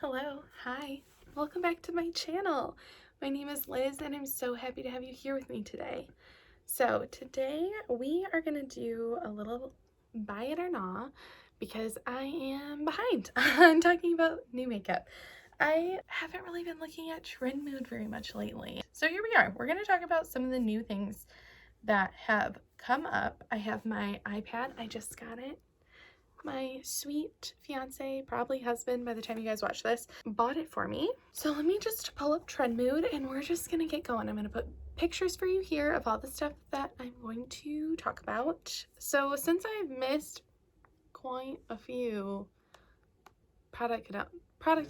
Hello, hi, welcome back to my channel. My name is Liz and I'm so happy to have you here with me today. So today we are going to do a little buy it or not because I am behind on talking about new makeup. I haven't really been looking at Trend Mood very much lately. So here we are. We're going to talk about some of the new things that have come up. I have my iPad. I just got it. My sweet fiance, probably husband by the time you guys watch this, bought it for me. So let me just pull up Trend Mood and we're just gonna get going. I'm gonna put pictures for you here of all the stuff that I'm going to talk about. So since I've missed quite a few product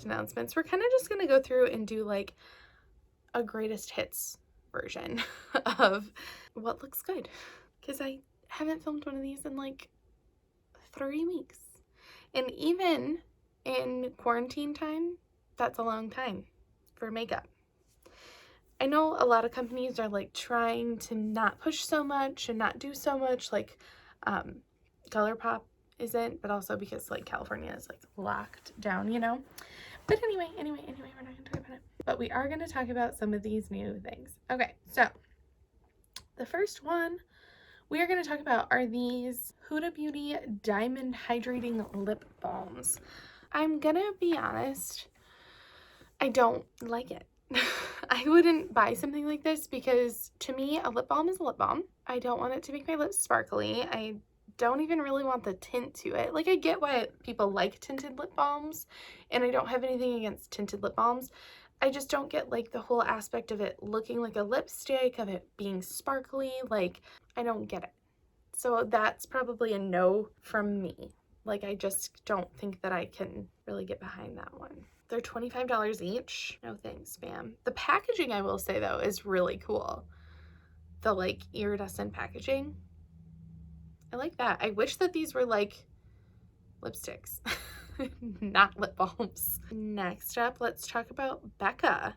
announcements, we're kind of just gonna go through and do like a greatest hits version of what looks good, because I haven't filmed one of these in like 3 weeks. And even in quarantine time, that's a long time for makeup. I know a lot of companies are like trying to not push so much and not do so much, like ColourPop isn't, but also because like California is like locked down, you know. But anyway, we're not gonna talk about it. But we are gonna talk about some of these new things. Okay, so the first one we are going to talk about are these Huda Beauty Diamond Hydrating Lip Balms. I'm going to be honest, I don't like it. I wouldn't buy something like this because to me, a lip balm is a lip balm. I don't want it to make my lips sparkly. I don't even really want the tint to it. Like, I get why people like tinted lip balms, and I don't have anything against tinted lip balms. I just don't get like the whole aspect of it looking like a lipstick, of it being sparkly. Like, I don't get it. So that's probably a no from me. Like, I just don't think that I can really get behind that one. They're $25 each. No thanks, ma'am. The packaging, I will say though, is really cool. The like iridescent packaging. I like that. I wish that these were like lipsticks, not lip balms. Next up, let's talk about Becca.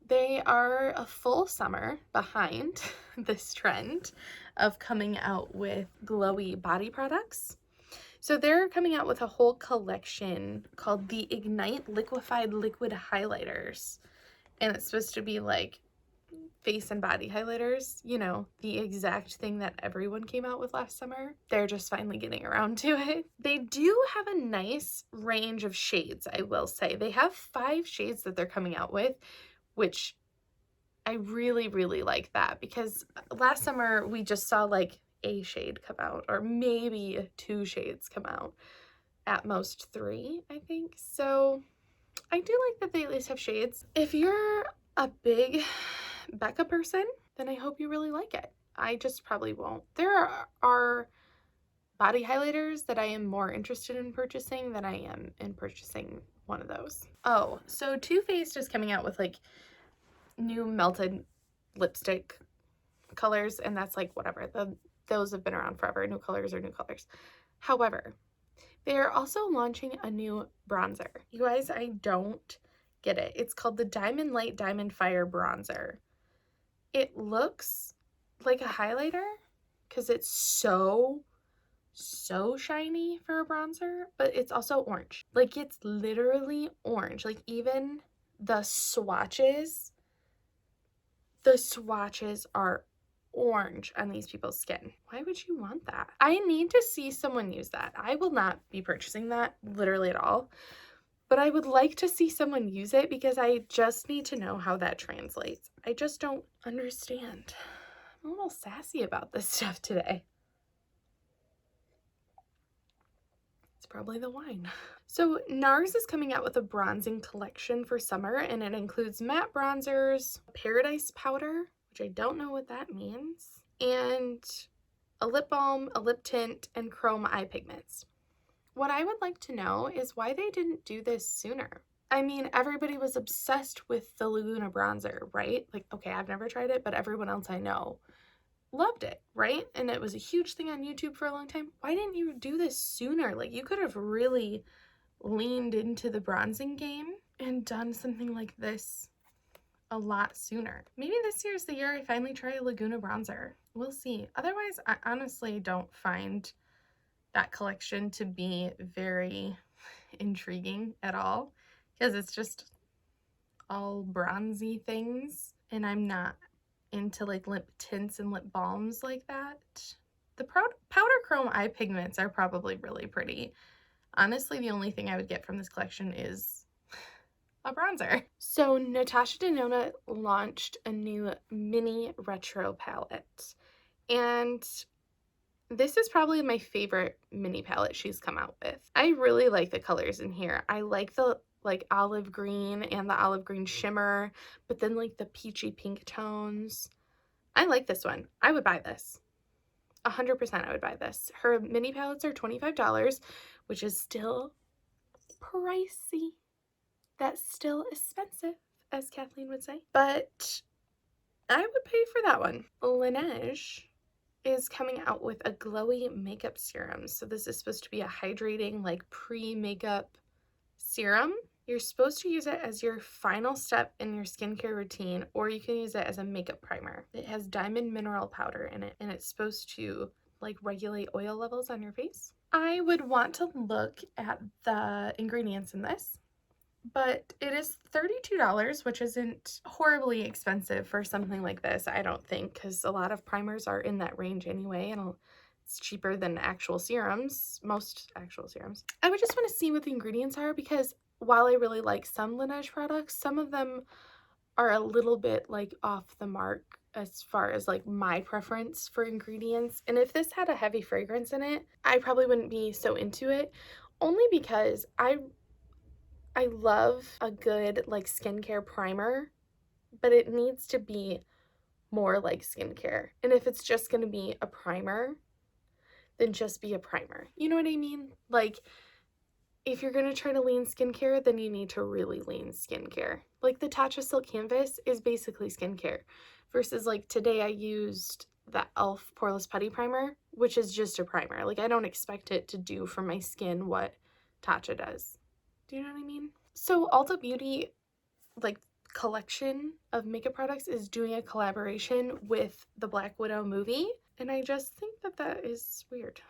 They are a full summer behind this trend of coming out with glowy body products. So they're coming out with a whole collection called the Ignite Liquefied Liquid Highlighters. And it's supposed to be like face and body highlighters, you know, the exact thing that everyone came out with last summer. They're just finally getting around to it. They do have a nice range of shades, I will say. They have 5 shades that they're coming out with, which I really, really like that, because last summer we just saw like a shade come out, or maybe 2 shades come out, at most 3, I think. So I do like that they at least have shades. If you're a big Becca person, then I hope you really like it. I just probably won't. There are body highlighters that I am more interested in purchasing than I am in purchasing one of those. Oh, so Too Faced is coming out with like new melted lipstick colors, and that's like whatever, those have been around forever. New colors are new colors. However, they are also launching a new bronzer. You guys, I don't get it. It's called the Diamond Light Diamond Fire Bronzer. It looks like a highlighter because it's so shiny for a bronzer, but it's also orange. Like, it's literally orange. Like, even the swatches are orange on these people's skin. Why would you want that? I need to see someone use that. I will not be purchasing that literally at all, but I would like to see someone use it because I just need to know how that translates. I just don't understand. I'm a little sassy about this stuff today. It's probably the wine. So NARS is coming out with a bronzing collection for summer, and it includes matte bronzers, paradise powder, which I don't know what that means, and a lip balm, a lip tint, and chrome eye pigments. What I would like to know is why they didn't do this sooner. I mean, everybody was obsessed with the Laguna bronzer, right? Like, okay, I've never tried it, but everyone else I know loved it, right? And it was a huge thing on YouTube for a long time. Why didn't you do this sooner? Like, you could have really leaned into the bronzing game and done something like this a lot sooner. Maybe this year's the year I finally try a Laguna bronzer. We'll see. Otherwise, I honestly don't find that collection to be very intriguing at all, because it's just all bronzy things, and I'm not into like lip tints and lip balms like that. The powder chrome eye pigments are probably really pretty. Honestly, the only thing I would get from this collection is a bronzer. So Natasha De Nona launched a new mini retro palette, and this is probably my favorite mini palette she's come out with. I really like the colors in here. I like the like olive green and the olive green shimmer, but then like the peachy pink tones. I like this one. I would buy this. 100% I would buy this. Her mini palettes are $25, which is still pricey. That's still expensive, as Kathleen would say. But I would pay for that one. Laneige is coming out with a glowy makeup serum. So this is supposed to be a hydrating, like pre-makeup serum. You're supposed to use it as your final step in your skincare routine, or you can use it as a makeup primer. It has diamond mineral powder in it, and it's supposed to like regulate oil levels on your face. I would want to look at the ingredients in this, but it is $32, which isn't horribly expensive for something like this, I don't think, because a lot of primers are in that range anyway, and it's cheaper than actual serums, most actual serums. I would just want to see what the ingredients are, because while I really like some Laneige products, some of them are a little bit like off the mark as far as like my preference for ingredients. And if this had a heavy fragrance in it, I probably wouldn't be so into it, only because I love a good like skincare primer, but it needs to be more like skincare. And if it's just going to be a primer, then just be a primer. You know what I mean? Like, if you're going to try to lean skincare, then you need to really lean skincare. Like the Tatcha Silk Canvas is basically skincare, versus like today I used the e.l.f. Poreless Putty Primer, which is just a primer. Like I don't expect it to do for my skin what Tatcha does. Do you know what I mean? So Ulta Beauty, like collection of makeup products, is doing a collaboration with the Black Widow movie, and I just think that that is weird.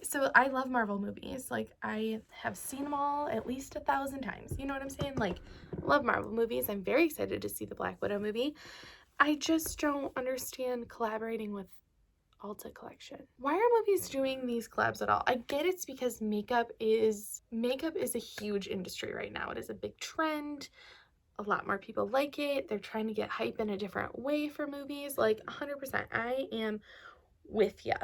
So I love Marvel movies. Like I have seen them all at least 1,000 times. You know what I'm saying? Like love Marvel movies. I'm very excited to see the Black Widow movie. I just don't understand collaborating with Ulta collection. Why are movies doing these collabs at all? I get it's because makeup is a huge industry right now. It is a big trend. A lot more people like it. They're trying to get hype in a different way for movies. Like 100%, I am with ya.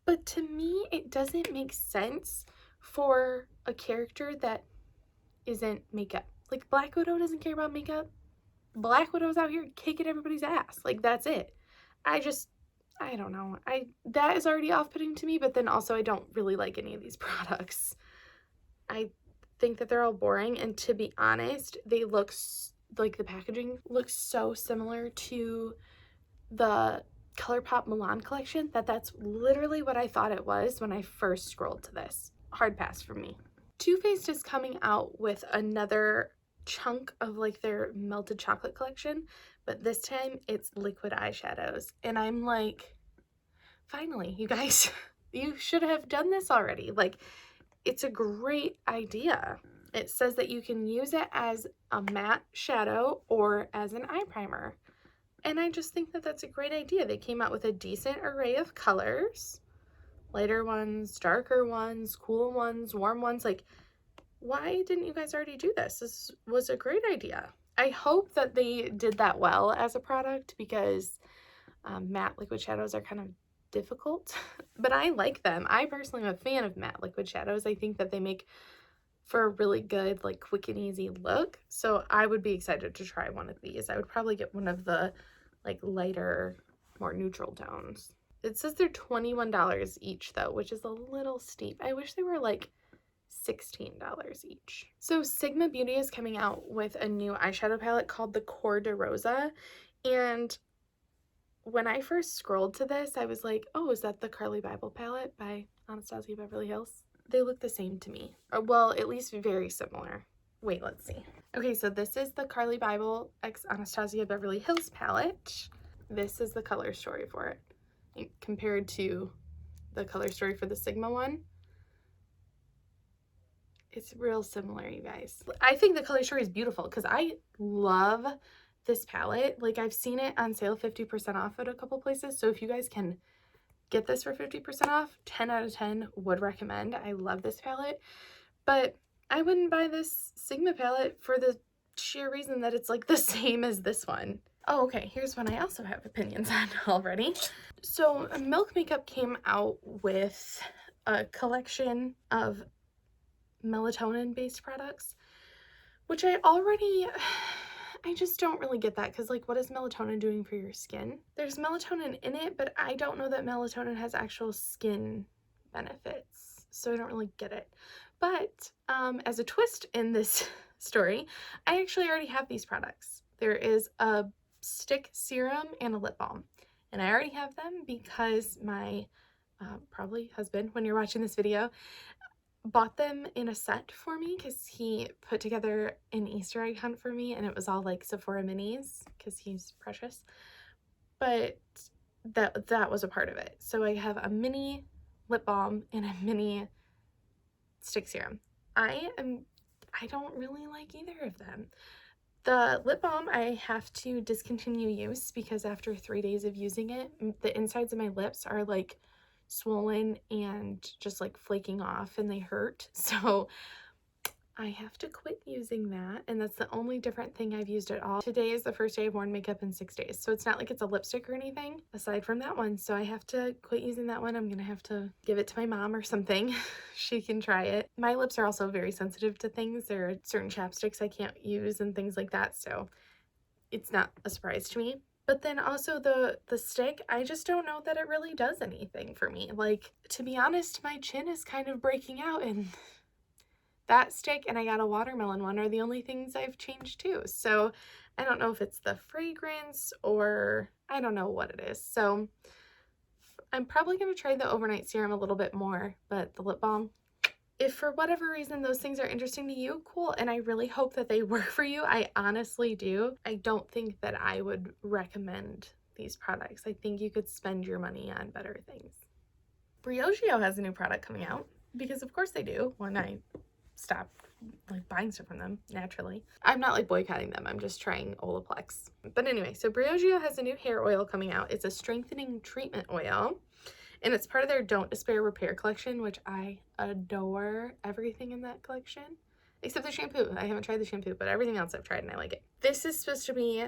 But to me, it doesn't make sense for a character that isn't makeup. Like Black Widow doesn't care about makeup. Black Widow's out here kicking everybody's ass. Like that's it. I don't know. That is already off-putting to me, but then also I don't really like any of these products. I think that they're all boring, and to be honest, they look like the packaging looks so similar to the ColourPop Milan collection that that's literally what I thought it was when I first scrolled to this. Hard pass for me. Too Faced is coming out with another chunk of like their melted chocolate collection, but this time it's liquid eyeshadows, and I'm like, finally, you guys, you should have done this already. Like, it's a great idea. It says that you can use it as a matte shadow or as an eye primer, and I just think that that's a great idea. They came out with a decent array of colors, lighter ones, darker ones, cool ones, warm ones. Like, why didn't you guys already do this? This was a great idea. I hope that they did that well as a product, because matte liquid shadows are kind of difficult, but I like them. I personally am a fan of matte liquid shadows. I think that they make for a really good, like, quick and easy look. So I would be excited to try one of these. I would probably get one of the like lighter, more neutral tones. It says they're $21 each though, which is a little steep. I wish they were like $16 each. So Sigma Beauty is coming out with a new eyeshadow palette called the Core de Rosa, and when I first scrolled to this, I was like, oh, is that the Carly Bible palette by Anastasia Beverly Hills? They look the same to me. Or, well, at least very similar. Wait, let's see. Okay, so this is the Carly Bible x Anastasia Beverly Hills palette. This is the color story for it, compared to the color story for the Sigma one. It's real similar, you guys. I think the color story is beautiful because I love this palette. Like, I've seen it on sale 50% off at a couple places. So if you guys can get this for 50% off, 10 out of 10 would recommend. I love this palette, but I wouldn't buy this Sigma palette for the sheer reason that it's like the same as this one. Oh, okay, here's one I also have opinions on already. So Milk Makeup came out with a collection of melatonin based products, which I just don't really get that, because like, what is melatonin doing for your skin? There's melatonin in it, but I don't know that melatonin has actual skin benefits, so I don't really get it. But as a twist in this story, I actually already have these products. There is a stick serum and a lip balm, and I already have them because my probably husband, when you're watching this video, bought them in a set for me because he put together an Easter egg hunt for me, and it was all like Sephora minis because he's precious. But that was a part of it. So I have a mini lip balm and a mini stick serum. I don't really like either of them. The lip balm I have to discontinue use because after 3 days of using it, the insides of my lips are like swollen and just like flaking off, and they hurt. So I have to quit using that, and that's the only different thing I've used at all. Today is the first day I've worn makeup in 6 days, so it's not like it's a lipstick or anything aside from that one. So I have to quit using that one. I'm gonna have to give it to my mom or something. She can try it. My lips are also very sensitive to things. There are certain chapsticks I can't use and things like that, so it's not a surprise to me. But then also the stick, I just don't know that it really does anything for me. Like, to be honest, my chin is kind of breaking out, and that stick and I got a watermelon one are the only things I've changed too. So I don't know if it's the fragrance or I don't know what it is. So I'm probably going to try the overnight serum a little bit more, but the lip balm, if for whatever reason those things are interesting to you, cool. And I really hope that they work for you. I honestly do. I don't think that I would recommend these products. I think you could spend your money on better things. Briogeo has a new product coming out because of course they do when I stop like buying stuff from them naturally. I'm not like boycotting them. I'm just trying Olaplex. But anyway, so Briogeo has a new hair oil coming out. It's a strengthening treatment oil, and it's part of their Don't Despair Repair collection, which I adore everything in that collection except the shampoo. I haven't tried the shampoo, but everything else I've tried and I like it. This is supposed to be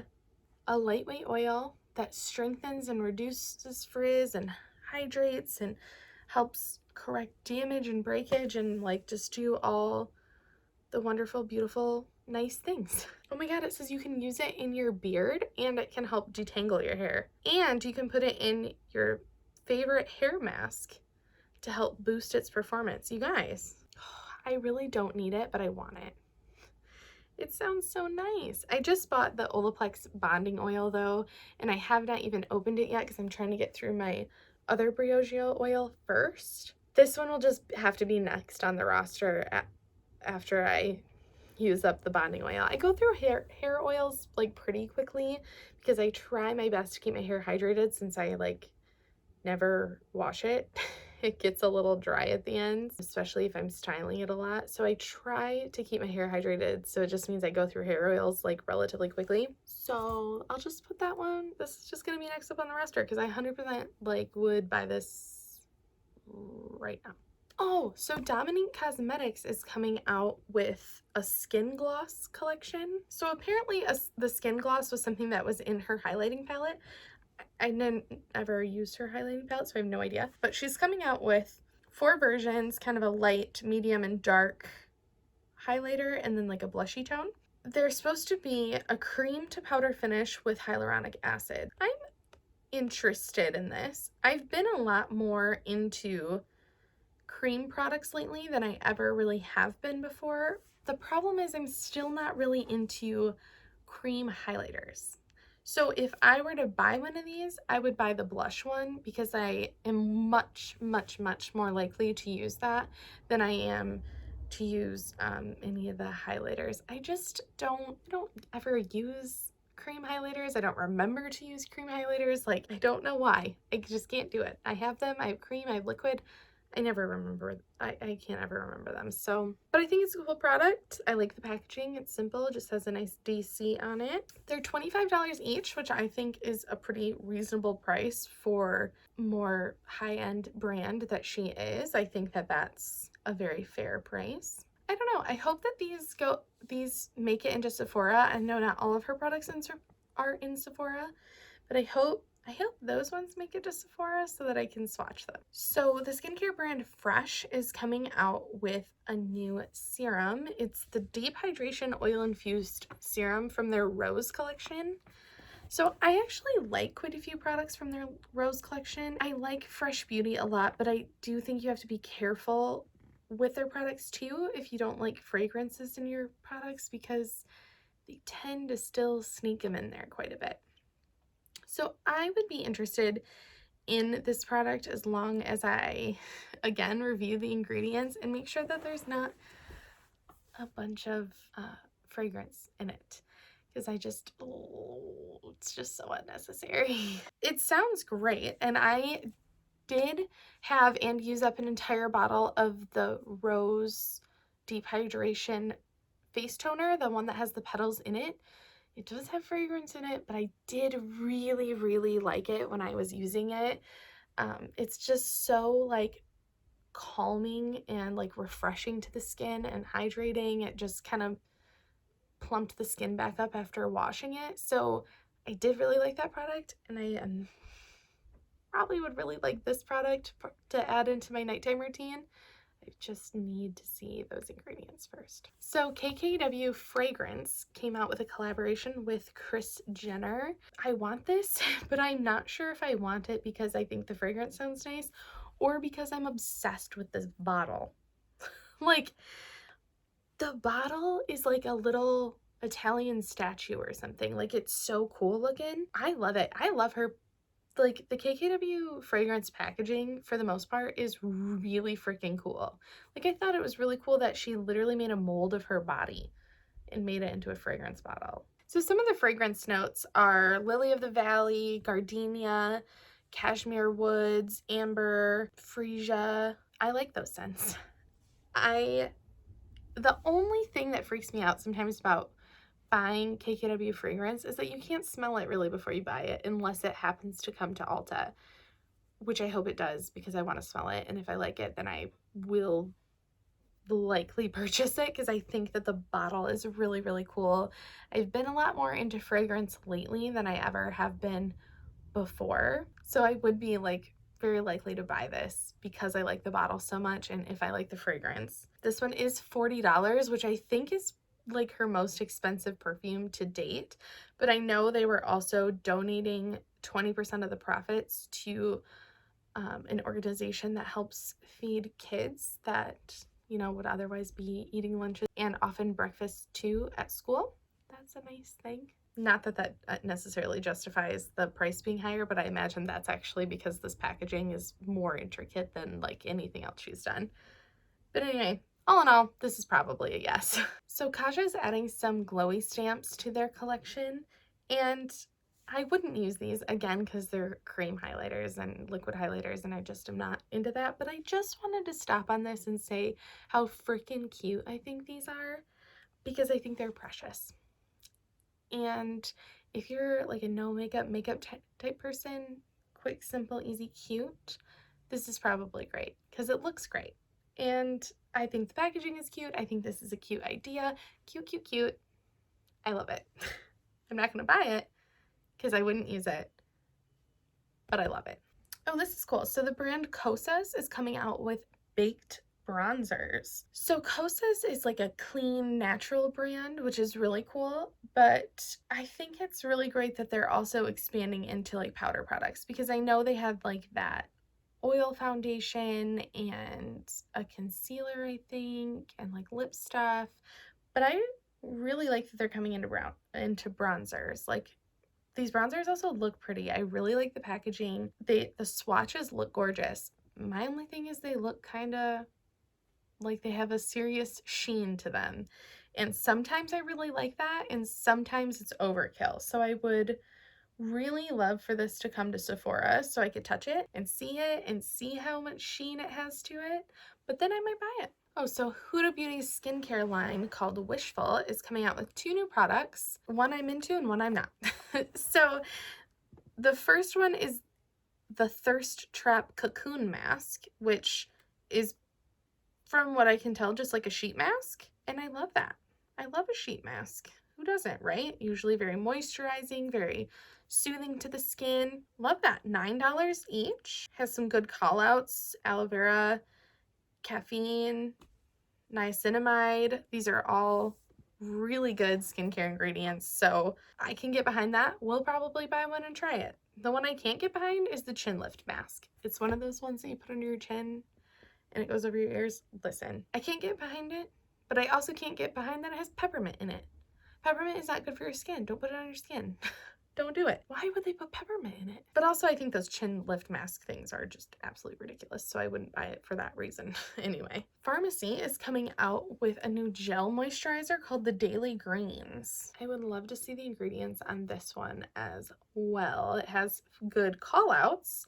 a lightweight oil that strengthens and reduces frizz and hydrates and helps correct damage and breakage and like just do all the wonderful, beautiful, nice things. Oh my god, it says you can use it in your beard and it can help detangle your hair, and you can put it in your favorite hair mask to help boost its performance. You guys, I really don't need it, but I want it. It sounds so nice. I just bought the Olaplex bonding oil though, and I have not even opened it yet because I'm trying to get through my other Briogeo oil first. This one will just have to be next on the roster after I use up the bonding oil. I go through hair oils like pretty quickly because I try my best to keep my hair hydrated since I like never wash it. It gets a little dry at the ends, especially if I'm styling it a lot. So I try to keep my hair hydrated. So it just means I go through hair oils like relatively quickly. So I'll just put that one. This is just gonna be next up on the roster because I 100% like would buy this right now. Oh, so Dominique Cosmetics is coming out with a skin gloss collection. So apparently the skin gloss was something that was in her highlighting palette. I didn't ever use her highlighting palette, so I have no idea. But she's coming out with 4 versions, kind of a light, medium, and dark highlighter, and then like a blushy tone. They're supposed to be a cream to powder finish with hyaluronic acid. I'm interested in this. I've been a lot more into cream products lately than I ever really have been before. The problem is I'm still not really into cream highlighters. So if I were to buy one of these, I would buy the blush one because I am much, much, much more likely to use that than I am to use any of the highlighters. I just don't ever use cream highlighters. I don't remember to use cream highlighters. Like, I don't know why. I just can't do it. I have them. I have cream. I have liquid. I never remember, I can't ever remember them. So, but I think it's a cool product. I like the packaging. It's simple, it just has a nice DC on it. They're $25 each, which I think is a pretty reasonable price for more high-end brand that she is. I think that that's a very fair price. I don't know. I hope that these make it into Sephora. I know not all of her products are in Sephora, but I hope those ones make it to Sephora so that I can swatch them. So the skincare brand Fresh is coming out with a new serum. It's the Deep Hydration Oil Infused Serum from their Rose collection. So I actually like quite a few products from their Rose collection. I like Fresh Beauty a lot, but I do think you have to be careful with their products too if you don't like fragrances in your products, because they tend to still sneak them in there quite a bit. So I would be interested in this product as long as I, again, review the ingredients and make sure that there's not a bunch of fragrance in it, because it's just so unnecessary. It sounds great, and I did have and use up an entire bottle of the Rose Deep Hydration face toner, the one that has the petals in it. It does have fragrance in it, but I did really, really like it when I was using it. It's just so like calming and like refreshing to the skin and hydrating. It just kind of plumped the skin back up after washing it. So I did really like that product, and I probably would really like this product to add into my nighttime routine. I just need to see those ingredients first. So KKW Fragrance came out with a collaboration with Kris Jenner. I want this, but I'm not sure if I want it because I think the fragrance sounds nice or because I'm obsessed with this bottle. Like, the bottle is like a little Italian statue or something. Like, it's so cool looking. I love it. I love her. Like, the KKW fragrance packaging for the most part is really freaking cool. Like, I thought it was really cool that she literally made a mold of her body and made it into a fragrance bottle. So some of the fragrance notes are Lily of the Valley, Gardenia, Cashmere Woods, Amber, Freesia. I like those scents. The only thing that freaks me out sometimes about buying KKW fragrance is that you can't smell it really before you buy it unless it happens to come to Ulta, which I hope it does because I want to smell it, and if I like it then I will likely purchase it because I think that the bottle is really, really cool. I've been a lot more into fragrance lately than I ever have been before, so I would be like very likely to buy this because I like the bottle so much and if I like the fragrance. This one is $40, which I think is like her most expensive perfume to date, but I know they were also donating 20% of the profits to an organization that helps feed kids that, you know, would otherwise be eating lunches and often breakfast too at school. That's a nice thing. Not that that necessarily justifies the price being higher, but I imagine that's actually because this packaging is more intricate than like anything else she's done. But anyway, all in all, this is probably a yes. So Kaja is adding some glowy stamps to their collection, and I wouldn't use these again because they're cream highlighters and liquid highlighters and I just am not into that, but I just wanted to stop on this and say how freaking cute I think these are because I think they're precious. And if you're like a no makeup type person, quick, simple, easy, cute, this is probably great because it looks great. And I think the packaging is cute. I think this is a cute idea. Cute, cute, cute. I love it. I'm not going to buy it because I wouldn't use it, but I love it. Oh, this is cool. So the brand Kosis is coming out with baked bronzers. So Kosis is like a clean, natural brand, which is really cool, but I think it's really great that they're also expanding into like powder products because I know they had like that oil foundation and a concealer, I think, and like lip stuff, but I really like that they're coming into bronzers. Like, these bronzers also look pretty. I really like the packaging. The swatches look gorgeous. My only thing is they look kind of like they have a serious sheen to them. And sometimes I really like that and sometimes it's overkill. So I would really love for this to come to Sephora so I could touch it and see how much sheen it has to it, but then I might buy it. Oh, so Huda Beauty's skincare line called Wishful is coming out with 2 new products. One I'm into and one I'm not. So the first one is the Thirst Trap Cocoon Mask, which is, from what I can tell, just like a sheet mask. And I love that. I love a sheet mask. Who doesn't, right? Usually very moisturizing, very soothing to the skin. Love that. $9 each. Has some good call outs. Aloe vera, caffeine, niacinamide. These are all really good skincare ingredients, so I can get behind that. We'll probably buy one and try it. The one I can't get behind is the chin lift mask. It's one of those ones that you put under your chin and it goes over your ears. Listen, I can't get behind it, but I also can't get behind that it has peppermint in it. Peppermint is not good for your skin. Don't put it on your skin. Don't do it. Why would they put peppermint in it? But also I think those chin lift mask things are just absolutely ridiculous, so I wouldn't buy it for that reason. Anyway, Pharmacy is coming out with a new gel moisturizer called the Daily Greens. I would love to see the ingredients on this one as well. It has good call outs.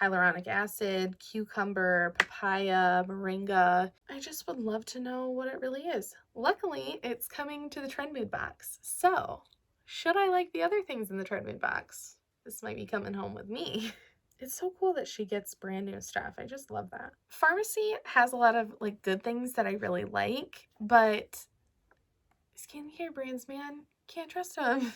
Hyaluronic acid, cucumber, papaya, moringa. I just would love to know what it really is. Luckily, it's coming to the Trend Mood box. So, should I like the other things in the Trend Mood box? This might be coming home with me. It's so cool that she gets brand new stuff. I just love that. Pharmacy has a lot of like good things that I really like, but skincare brands, man, can't trust them.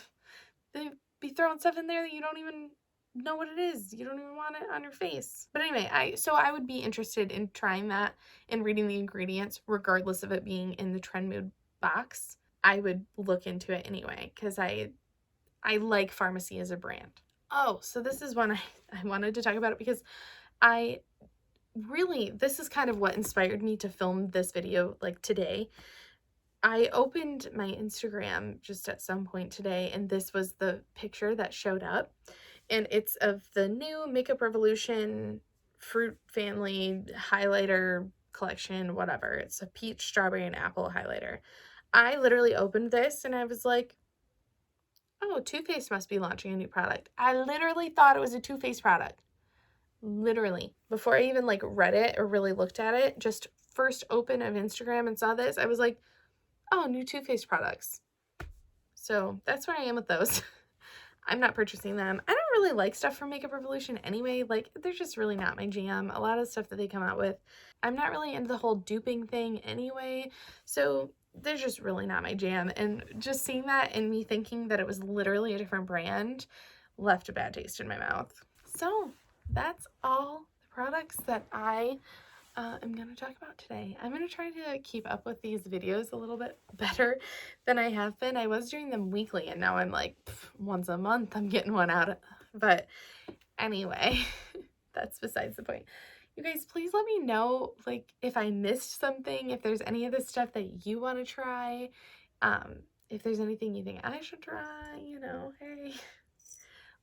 They be throwing stuff in there that you don't even know what it is. You don't even want it on your face. But anyway, I would be interested in trying that and reading the ingredients regardless of it being in the Trend Mood box. I would look into it anyway because I like Pharmacy as a brand. Oh, so this is one I wanted to talk about it because this is kind of what inspired me to film this video like today. I opened my Instagram just at some point today and this was the picture that showed up, and it's of the new Makeup Revolution Fruit Family highlighter collection, whatever. It's a peach, strawberry, and apple highlighter. I literally opened this and I was like, oh, Too Faced must be launching a new product. I literally thought it was a Too Faced product. Literally. Before I even like read it or really looked at it, just first open of Instagram and saw this, I was like, oh, new Too Faced products. So that's where I am with those. I'm not purchasing them. I don't really like stuff from Makeup Revolution anyway. Like, they're just really not my jam. A lot of the stuff that they come out with, I'm not really into the whole duping thing anyway. So they're just really not my jam. And just seeing that and me thinking that it was literally a different brand left a bad taste in my mouth. So that's all the products that I I'm going to talk about today. I'm going to try to keep up with these videos a little bit better than I have been. I was doing them weekly and now I'm like once a month I'm getting one out. But anyway, that's besides the point. You guys, please let me know like if I missed something, if there's any of this stuff that you want to try, if there's anything you think I should try, you know, hey.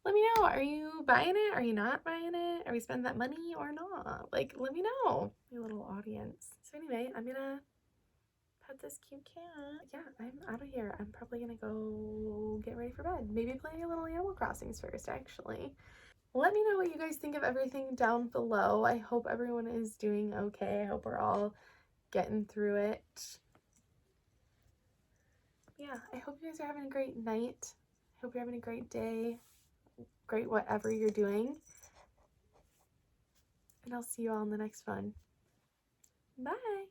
Let me know. Are you buying it? Are you not buying it? Are we spending that money or not? Like, let me know, your little audience. So anyway, I'm gonna pet this cute cat. Yeah, I'm out of here. I'm probably gonna go get ready for bed. Maybe play a little Animal Crossings first, actually. Let me know what you guys think of everything down below. I hope everyone is doing okay. I hope we're all getting through it. Yeah, I hope you guys are having a great night. I hope you're having a great day. Great whatever you're doing, and I'll see you all in the next one. Bye.